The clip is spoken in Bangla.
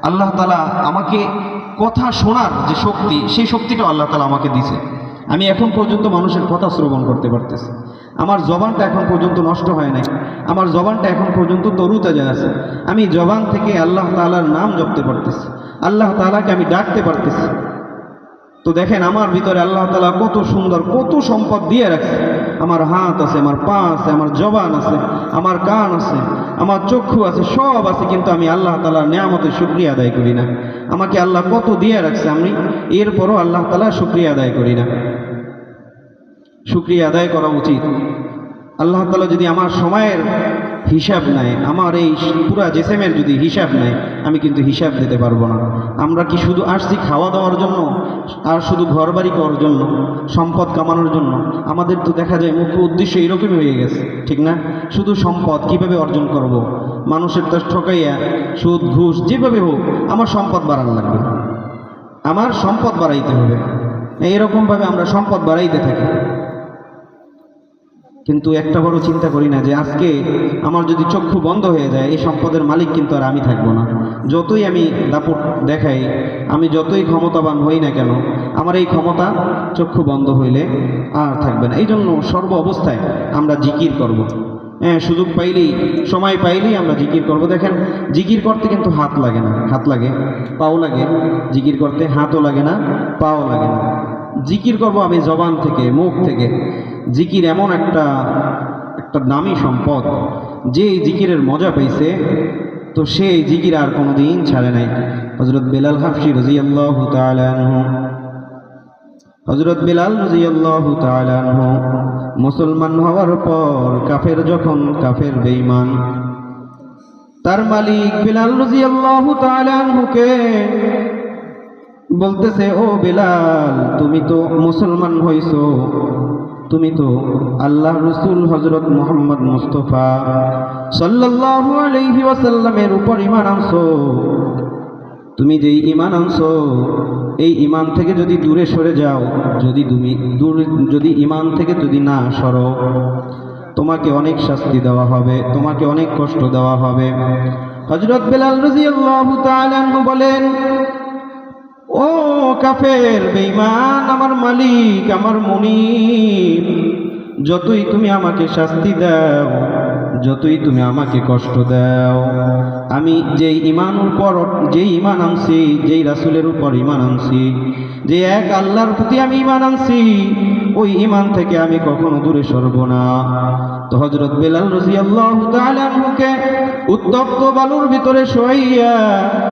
আল্লাহ তাআলা আমাকে কথা শোনার যে শক্তি, সেই শক্তিটাও আল্লাহ তাআলা আমাকে দিয়েছে। আমি এখন পর্যন্ত মানুষের কথা শ্রবণ করতে পারতেছি। আমার জবানটা এখন পর্যন্ত নষ্ট হয় নাই, আমার জবানটা এখন পর্যন্ত তরুতাজা আছে। আমি জবান থেকে আল্লাহ তাআলার নাম জপতে পারতেছি, আল্লাহ তাআলাকে আমি ডাকতে পারতেছি। তো দেখেন আমার ভিতরে আল্লাহ তাআলা কত সুন্দর, কত সম্পদ দিয়ে রাখছে। আমার হাত আছে, আমার পা আছে, আমার জবান আছে, আমার কান আছে, আমার চক্ষু আছে, সব আছে, কিন্তু আমি আল্লাহ তাআলার নিয়ামতের শুকরিয়া আদায় করি না। আমাকে আল্লাহ কত দিয়ে রাখছে, আমি এরপরও আল্লাহ তাআলার শুকরিয়া আদায় করি না। শুকরিয়া আদায় করা উচিত। আল্লাহ তাআলা যদি আমার সময়ের হিসাব নেয়, আমার এই পুরা জেসেমের যদি হিসাব নেয়, আমি কিন্তু হিসাব দিতে পারবো না। আমরা কি শুধু আসছি খাওয়া দাওয়ার জন্য, আর শুধু ঘর বাড়ি করার জন্য, সম্পদ কামানোর জন্য? আমাদের তো দেখা যায় মুখ্য উদ্দেশ্য এরকমই হয়ে গেছে, ঠিক না? শুধু সম্পদ কিভাবে অর্জন করব, মানুষের তো ঠকাইয়া সুদ ঘুষ যেভাবে হোক আমার সম্পদ বাড়ানো লাগবে, আমার সম্পদ বাড়াইতে হবে। এরকমভাবে আমরা সম্পদ বাড়াইতে থাকি, কিন্তু একটা বড় চিন্তা করি না যে আজকে আমার যদি চক্ষু বন্ধ হয়ে যায়, এই সম্পদের মালিক কিন্তু আর আমি থাকবো না। যতই আমি দাপট দেখাই, আমি যতই ক্ষমতাবান হই না কেন, আমার এই ক্ষমতা চক্ষু বন্ধ হইলে আর থাকবে না। এই জন্য সর্ব অবস্থায় আমরা জিকির করব। সুযোগ পাইলেই, সময় পাইলেই আমরা জিকির করব। দেখেন জিকির করতে কিন্তু হাত লাগে না, হাত লাগে, পাও লাগে। জিকির করতে হাতও লাগে না, পাও লাগে না। জিকির করব আমি জবান থেকে, মুখ থেকে। জিকির এমন একটা দামি সম্পদ, যে জিকিরের মজা পেয়েছে তো সেই জিকির আর কোনোদিন ছাড়ে নাই। হযরত বেলাল হাফসি রাদিয়াল্লাহু তাআলা আনহু, হযরত বেলাল রাদিয়াল্লাহু তাআলা আনহু মুসলমান হওয়ার পর কাফের বেঈমান, তার মালিক বেলাল রাদিয়াল্লাহু তাআলা আনহুকে বলতেছে, ও বেলাল, তুমি তো মুসলমান হইছো, তুমি তো আল্লাহ রসুল হযরত মুহাম্মদ মুস্তাফা সাল্লাল্লাহু আলাইহি ওয়াসাল্লামের উপর ঈমান আনছো। তুমি যেই ঈমান আনছো, এই ঈমান থেকে যদি দূরে সরে যাও, যদি ঈমান থেকে যদি না সরো, তোমাকে অনেক শাস্তি দেওয়া হবে, তোমাকে অনেক কষ্ট দেওয়া হবে। হযরত বেলাল রাদিয়াল্লাহু তাআলা আনহু বলেন, ও কাফের বেঈমান, আমার মালিক, আমার মুনিব, যতই তুমি আমাকে শাস্তি দাও, যতই তুমি আমাকে কষ্ট দাও, আমি যেই ঈমান আনছি, যেই রাসূলের উপর ঈমান আনছি, যে এক আল্লাহর প্রতি আমি ঈমান আনছি, ওই ঈমান থেকে আমি কখনো দূরে সরব না। তো হযরত বেলাল রাদিয়াল্লাহু তাআলা আনহুকে উত্তপ্ত বালুর ভিতরে শোয়াইয়া